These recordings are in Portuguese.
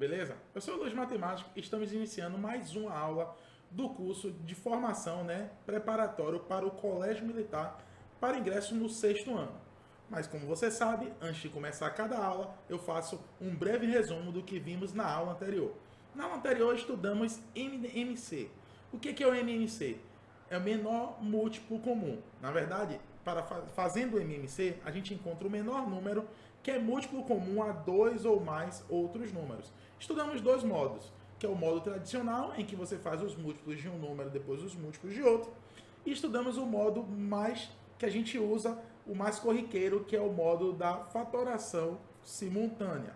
beleza? Eu sou o Luiz Matemático e estamos iniciando mais uma aula do curso de formação, preparatório para o Colégio Militar para ingresso no 6º ano. Mas como você sabe, antes de começar cada aula, eu faço um breve resumo do que vimos na aula anterior. Na aula anterior estudamos MMC. O que é o MMC? É o menor múltiplo comum. Na verdade, fazendo o MMC, a gente encontra o menor número que é múltiplo comum a dois ou mais outros números. Estudamos dois modos, que é o modo tradicional, em que você faz os múltiplos de um número depois os múltiplos de outro, e estudamos o modo mais que a gente usa, o mais corriqueiro, que é o modo da fatoração simultânea,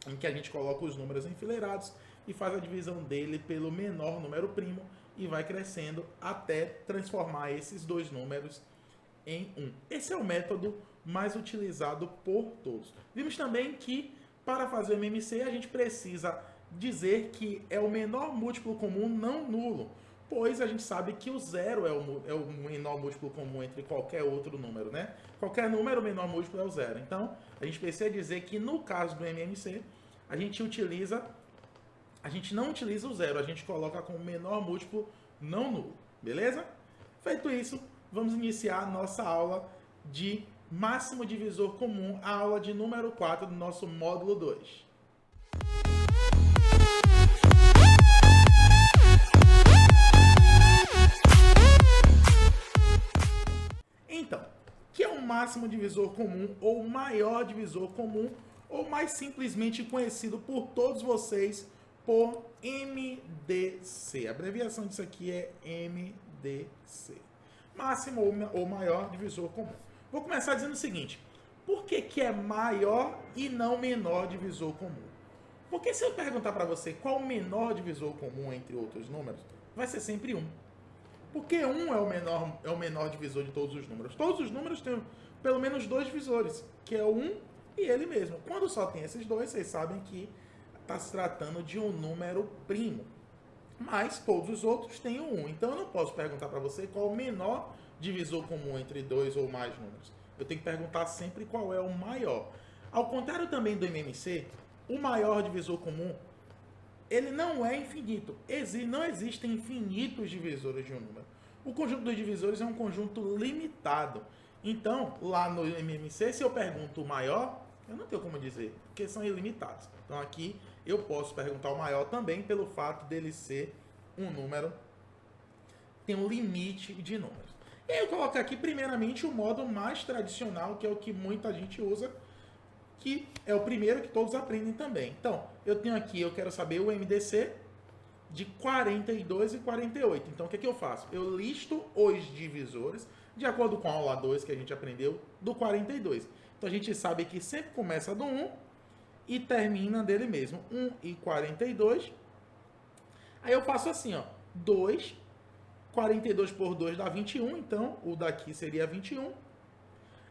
em que a gente coloca os números enfileirados e faz a divisão dele pelo menor número primo e vai crescendo até transformar esses dois números em 1. Esse é o método mais utilizado por todos. Vimos também que para fazer o MMC a gente precisa dizer que é o menor múltiplo comum não nulo, pois a gente sabe que o zero é o menor múltiplo comum entre qualquer outro número, Qualquer número, o menor múltiplo é o zero. Então, a gente precisa dizer que no caso do MMC, a gente não utiliza o zero, a gente coloca como menor múltiplo não nulo, beleza? Feito isso, vamos iniciar a nossa aula de máximo divisor comum, a aula de número 4 do nosso módulo 2. Então, o que é o máximo divisor comum ou maior divisor comum, ou mais simplesmente conhecido por todos vocês por MDC? A abreviação disso aqui é MDC. Máximo ou maior divisor comum. Vou começar dizendo o seguinte: por que é maior e não menor divisor comum? Porque se eu perguntar para você qual o menor divisor comum entre outros números, vai ser sempre 1. Porque 1 é o menor divisor de todos os números. Todos os números têm pelo menos dois divisores, que é o 1 e ele mesmo. Quando só tem esses dois, vocês sabem que está se tratando de um número primo. Mas todos os outros têm o 1. Então eu não posso perguntar para você qual o menor divisor comum entre dois ou mais números. Eu tenho que perguntar sempre qual é o maior. Ao contrário também do MMC, o maior divisor comum, ele não é infinito. Não existem infinitos divisores de um número. O conjunto dos divisores é um conjunto limitado. Então, lá no MMC, se eu pergunto o maior, eu não tenho como dizer, porque são ilimitados. Então aqui eu posso perguntar o maior também pelo fato dele ser um número, tem um limite de números. E aí eu coloco aqui primeiramente o modo mais tradicional, que é o que muita gente usa, que é o primeiro que todos aprendem também. Então, eu tenho aqui, eu quero saber o MDC de 42 e 48. Então, o que eu faço? Eu listo os divisores, de acordo com a aula 2 que a gente aprendeu, do 42. Então, a gente sabe que sempre começa do 1 e termina dele mesmo. 1 e 42. Aí eu faço assim, 2, 42 por 2 dá 21, então o daqui seria 21.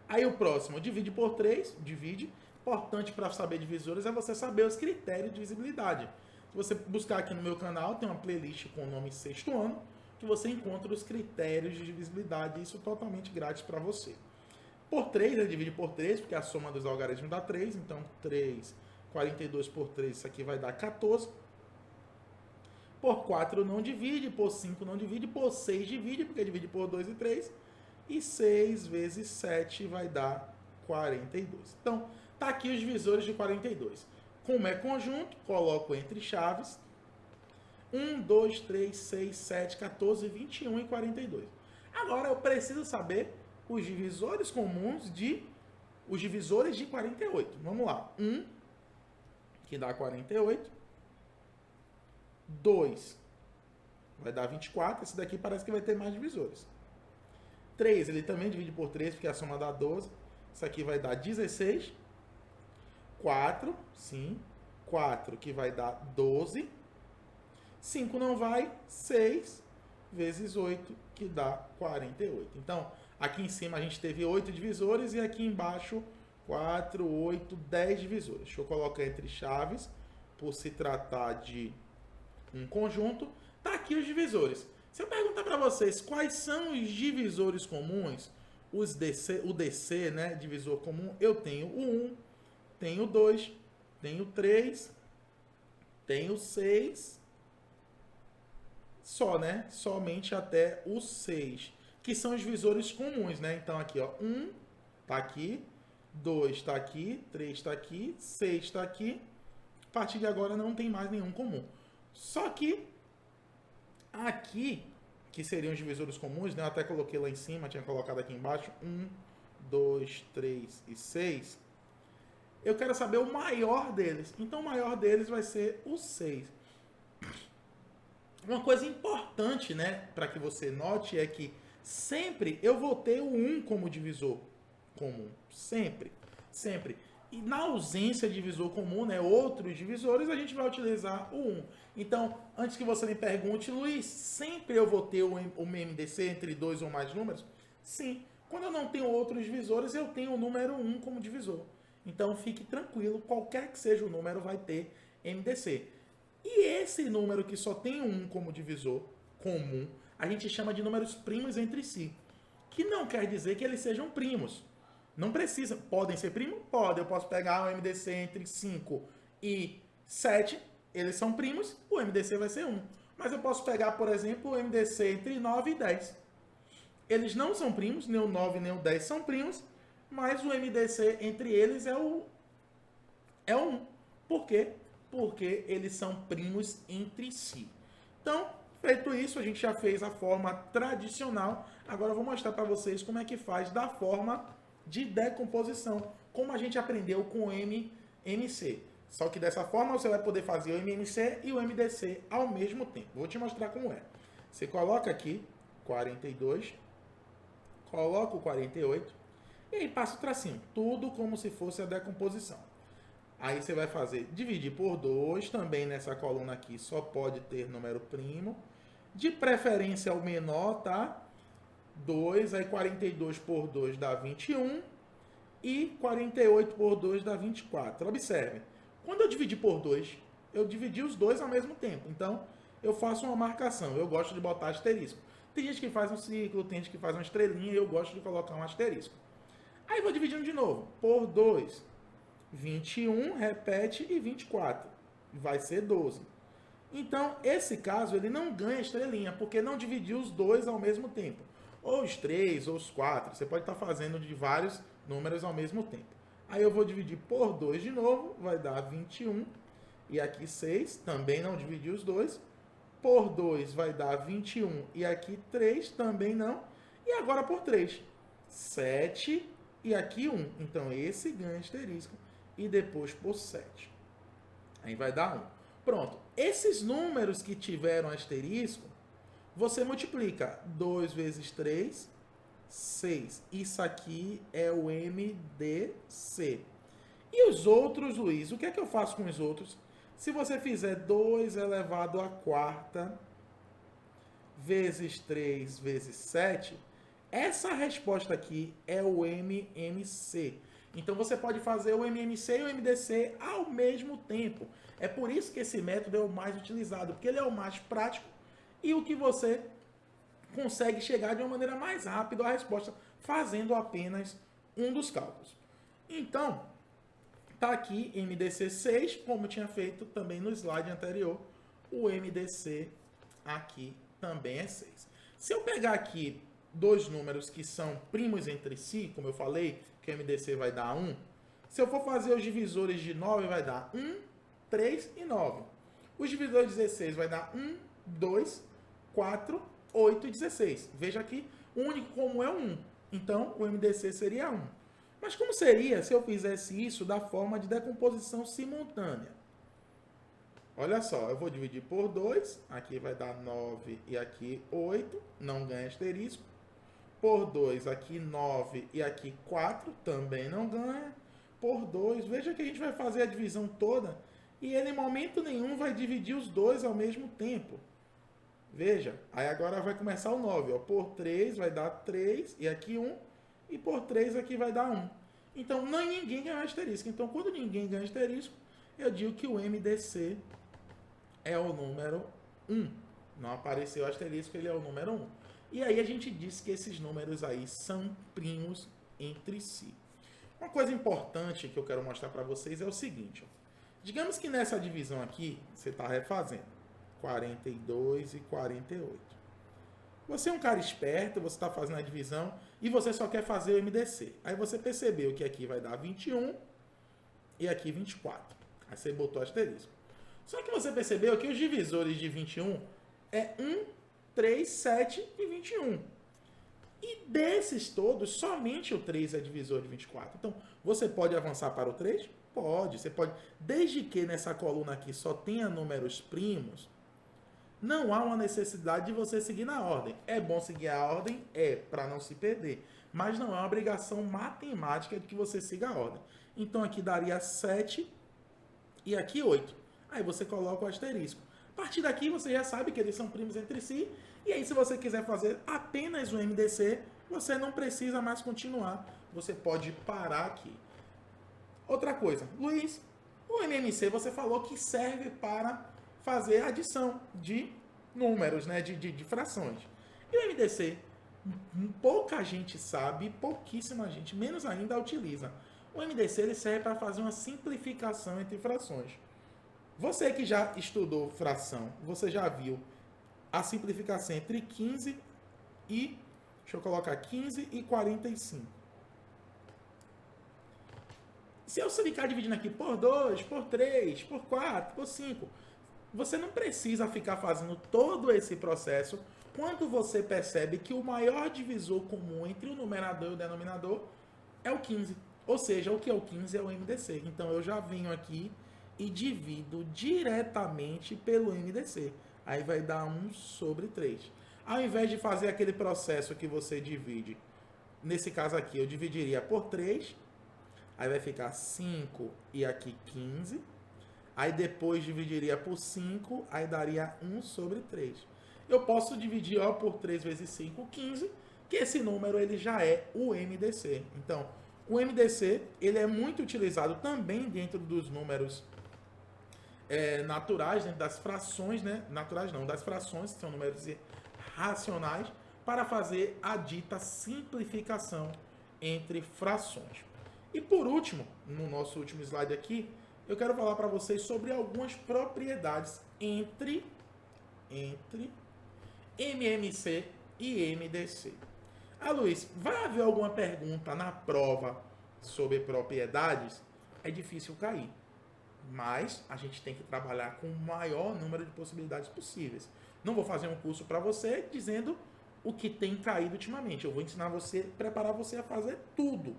Aí o próximo, divide por 3, divide. Importante para saber divisores é você saber os critérios de divisibilidade. Se você buscar aqui no meu canal, tem uma playlist com o nome 6º ano, que você encontra os critérios de divisibilidade, isso totalmente grátis para você. Por 3, ele divide por 3, porque a soma dos algarismos dá 3, então 3, 42 por 3, isso aqui vai dar 14. Por 4 não divide, por 5 não divide, por 6 divide, porque divide por 2 e 3. E 6 vezes 7 vai dar 42. Então, tá aqui os divisores de 42. Como é conjunto, coloco entre chaves 1, 2, 3, 6, 7, 14, 21 e 42. Agora eu preciso saber os divisores comuns os divisores de 48. Vamos lá. 1, que dá 48. 2 vai dar 24. Esse daqui parece que vai ter mais divisores. 3, ele também divide por 3, porque a soma dá 12. Isso aqui vai dar 16. 4, sim. 4, que vai dar 12. 5 não vai. 6 vezes 8, que dá 48. Então, aqui em cima a gente teve 8 divisores e aqui embaixo 4, 8, 10 divisores. Deixa eu colocar entre chaves, por se tratar de um conjunto. Tá aqui os divisores. Se eu perguntar para vocês quais são os divisores comuns, o DC, divisor comum, eu tenho o 1, tenho o 2, tenho o 3, tem o 6 só, né? Somente até o 6, que são os divisores comuns, né? Então aqui, ó, 1 tá aqui, 2 tá aqui, 3 tá aqui, 6 tá aqui. A partir de agora não tem mais nenhum comum. Só que aqui, que seriam os divisores comuns, né? Eu até coloquei lá em cima, tinha colocado aqui embaixo, 1, 2, 3 e 6. Eu quero saber o maior deles. Então o maior deles vai ser o 6. Uma coisa importante, né, para que você note é que sempre eu vou ter o 1 como divisor comum. Sempre. Sempre. E na ausência de divisor comum, né, outros divisores, a gente vai utilizar o 1. Então, antes que você me pergunte, Luiz, sempre eu vou ter o MDC entre dois ou mais números? Sim. Quando eu não tenho outros divisores, eu tenho o número 1 como divisor. Então, fique tranquilo, qualquer que seja o número vai ter MDC. E esse número que só tem um como divisor comum, a gente chama de números primos entre si. Que não quer dizer que eles sejam primos. Não precisa. Podem ser primos? Podem. Eu posso pegar o MDC entre 5 e 7. Eles são primos. O MDC vai ser 1. Mas eu posso pegar, por exemplo, o MDC entre 9 e 10. Eles não são primos. Nem o 9 nem o 10 são primos. Mas o MDC entre eles é o 1. Por quê? Porque eles são primos entre si. Então, feito isso, a gente já fez a forma tradicional. Agora eu vou mostrar para vocês como é que faz da forma de decomposição, como a gente aprendeu com o MMC. Só que dessa forma você vai poder fazer o MMC e o MDC ao mesmo tempo. Vou te mostrar como é. Você coloca aqui 42, coloca o 48 e aí passa o tracinho. Tudo como se fosse a decomposição. Aí você vai fazer dividir por 2, também nessa coluna aqui só pode ter número primo. De preferência o menor, tá? 2, aí 42 por 2 dá 21 e 48 por 2 dá 24. Observe, quando eu dividir por 2, eu dividi os dois ao mesmo tempo. Então, eu faço uma marcação. Eu gosto de botar asterisco. Tem gente que faz um círculo, tem gente que faz uma estrelinha, eu gosto de colocar um asterisco. Aí vou dividindo de novo, por 2. 21, repete, e 24. Vai ser 12. Então, esse caso, ele não ganha estrelinha, porque não dividiu os dois ao mesmo tempo. Ou os 3, ou os 4. Você pode estar fazendo de vários números ao mesmo tempo. Aí eu vou dividir por 2 de novo, vai dar 21. E aqui 6, também não dividiu os dois. Por 2 vai dar 21. E aqui 3, também não. E agora por 3. 7 e aqui 1. Então, esse ganha asterisco. E depois por 7. Aí vai dar 1. Pronto. Esses números que tiveram asterisco, você multiplica. 2 vezes 3, 6. Isso aqui é o MDC. E os outros, Luiz? O que é que eu faço com os outros? Se você fizer 2 elevado à quarta vezes 3 vezes 7, essa resposta aqui é o MMC. Então, você pode fazer o MMC e o MDC ao mesmo tempo. É por isso que esse método é o mais utilizado, porque ele é o mais prático e o que você consegue chegar de uma maneira mais rápida à resposta, fazendo apenas um dos cálculos. Então, tá aqui MDC 6, como eu tinha feito também no slide anterior, o MDC aqui também é 6. Se eu pegar aqui dois números que são primos entre si, como eu falei, que o MDC vai dar 1. Se eu for fazer os divisores de 9, vai dar 1, 3 e 9. Os divisores de 16 vai dar 1, 2, 4, 8 e 16. Veja aqui, o único comum é 1. Então, o MDC seria 1. Mas como seria se eu fizesse isso da forma de decomposição simultânea? Olha só, eu vou dividir por 2. Aqui vai dar 9 e aqui 8. Não ganha asterisco. Por 2, aqui 9 e aqui 4, também não ganha. Por 2, veja que a gente vai fazer a divisão toda e ele em momento nenhum vai dividir os dois ao mesmo tempo. Veja, aí agora vai começar o 9. Ó. Por 3 vai dar 3 e aqui 1. E por 3 aqui vai dar 1. Então, ninguém ganha asterisco. Então, quando ninguém ganha asterisco, eu digo que o MDC é o número 1. Não apareceu asterisco, ele é o número 1. E aí a gente diz que esses números aí são primos entre si. Uma coisa importante que eu quero mostrar para vocês é o seguinte. Digamos que nessa divisão aqui, você está refazendo 42 e 48. Você é um cara esperto, você está fazendo a divisão e você só quer fazer o MDC. Aí você percebeu que aqui vai dar 21 e aqui 24. Aí você botou asterisco. Só que você percebeu que os divisores de 21 é 1, 3, 7 e 21. E desses todos, somente o 3 é divisor de 24. Então, você pode avançar para o 3? Pode. Você pode. Desde que nessa coluna aqui só tenha números primos, não há uma necessidade de você seguir na ordem. É bom seguir a ordem? É, para não se perder. Mas não é uma obrigação matemática de que você siga a ordem. Então, aqui daria 7 e aqui 8. Aí você coloca o asterisco. A partir daqui você já sabe que eles são primos entre si. E aí se você quiser fazer apenas o MDC, você não precisa mais continuar. Você pode parar aqui. Outra coisa, Luiz, o MMC você falou que serve para fazer adição de números, né, de frações. E o MDC, pouca gente sabe, pouquíssima gente, menos ainda, utiliza. O MDC ele serve para fazer uma simplificação entre frações. Você que já estudou fração, você já viu a simplificação entre 15 e... Deixa eu colocar 15 e 45. Se eu ficar dividindo aqui por 2, por 3, por 4, por 5, você não precisa ficar fazendo todo esse processo quando você percebe que o maior divisor comum entre o numerador e o denominador é o 15. Ou seja, o que é o 15 é o MDC. Então eu já venho aqui e divido diretamente pelo MDC. Aí vai dar 1 sobre 3. Ao invés de fazer aquele processo que você divide, nesse caso aqui eu dividiria por 3, aí vai ficar 5 e aqui 15. Aí depois dividiria por 5, aí daria 1 sobre 3. Eu posso dividir por 3 vezes 5, 15, que esse número ele já é o MDC. Então, o MDC ele é muito utilizado também dentro dos números naturais, dentro das frações, né? Naturais não, das frações, que são números racionais, para fazer a dita simplificação entre frações. E por último, no nosso último slide aqui, eu quero falar para vocês sobre algumas propriedades entre MMC e MDC. Ah, Luiz, vai haver alguma pergunta na prova sobre propriedades? É difícil cair. Mas a gente tem que trabalhar com o maior número de possibilidades possíveis. Não vou fazer um curso para você dizendo o que tem caído ultimamente. Eu vou ensinar você, preparar você a fazer tudo.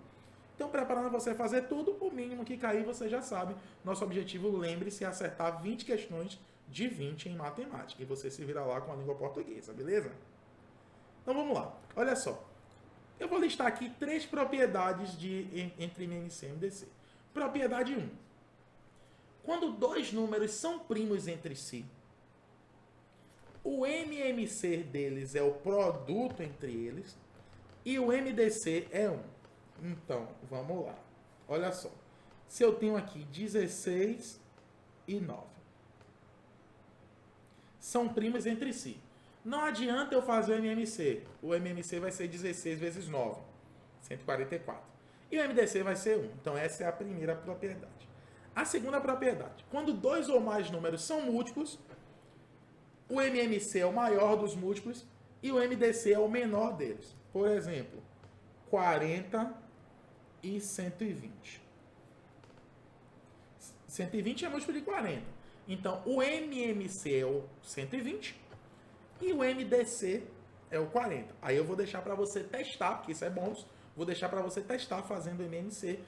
Então, preparando você a fazer tudo, o mínimo que cair você já sabe. Nosso objetivo, lembre-se, é acertar 20 questões de 20 em matemática. E você se vira lá com a língua portuguesa, beleza? Então vamos lá. Olha só. Eu vou listar aqui 3 propriedades entre MMC e MDC. Propriedade 1. Quando 2 números são primos entre si, o MMC deles é o produto entre eles e o MDC é 1. Então, vamos lá. Olha só. Se eu tenho aqui 16 e 9. São primos entre si. Não adianta eu fazer o MMC. O MMC vai ser 16 vezes 9. 144. E o MDC vai ser 1. Então, essa é a primeira propriedade. A segunda propriedade. Quando 2 ou mais números são múltiplos, o MMC é o maior dos múltiplos e o MDC é o menor deles. Por exemplo, 40 e 120. 120 é múltiplo de 40. Então, o MMC é o 120 e o MDC é o 40. Aí eu vou deixar para você testar, porque isso é bônus. Vou deixar para você testar fazendo o MMC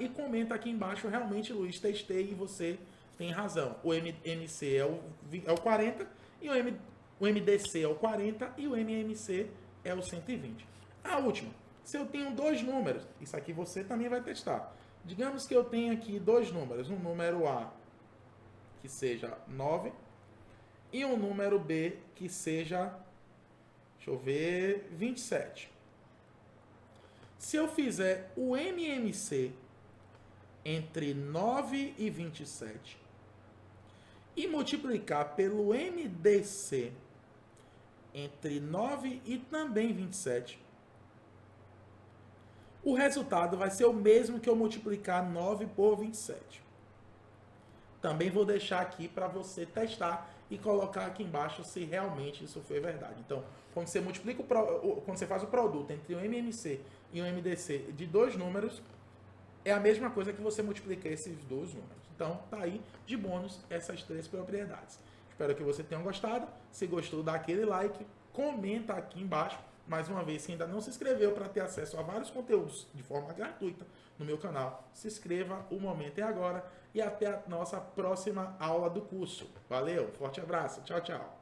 e comenta aqui embaixo, realmente, Luiz, testei e você tem razão. O MMC é o 40 e o MDC é o 40 e o MMC é o 120. A última, se eu tenho 2 números, isso aqui você também vai testar. Digamos que eu tenho aqui 2 números, um número A que seja 9 e um número B que seja, deixa eu ver, 27. Se eu fizer o MMC entre 9 e 27 e multiplicar pelo MDC entre 9 e também 27, o resultado vai ser o mesmo que eu multiplicar 9 por 27. também vou deixar aqui para você testar e colocar aqui embaixo se realmente isso foi verdade. Então, quando você multiplica quando você faz o produto entre um MMC e um MDC de 2 números, é a mesma coisa que você multiplicar esses 2 números. Então, tá aí de bônus essas 3 propriedades. Espero que você tenha gostado. Se gostou, dá aquele like, comenta aqui embaixo. Mais uma vez, se ainda não se inscreveu para ter acesso a vários conteúdos de forma gratuita no meu canal, se inscreva, o momento é agora. E até a nossa próxima aula do curso. Valeu, forte abraço, tchau, tchau.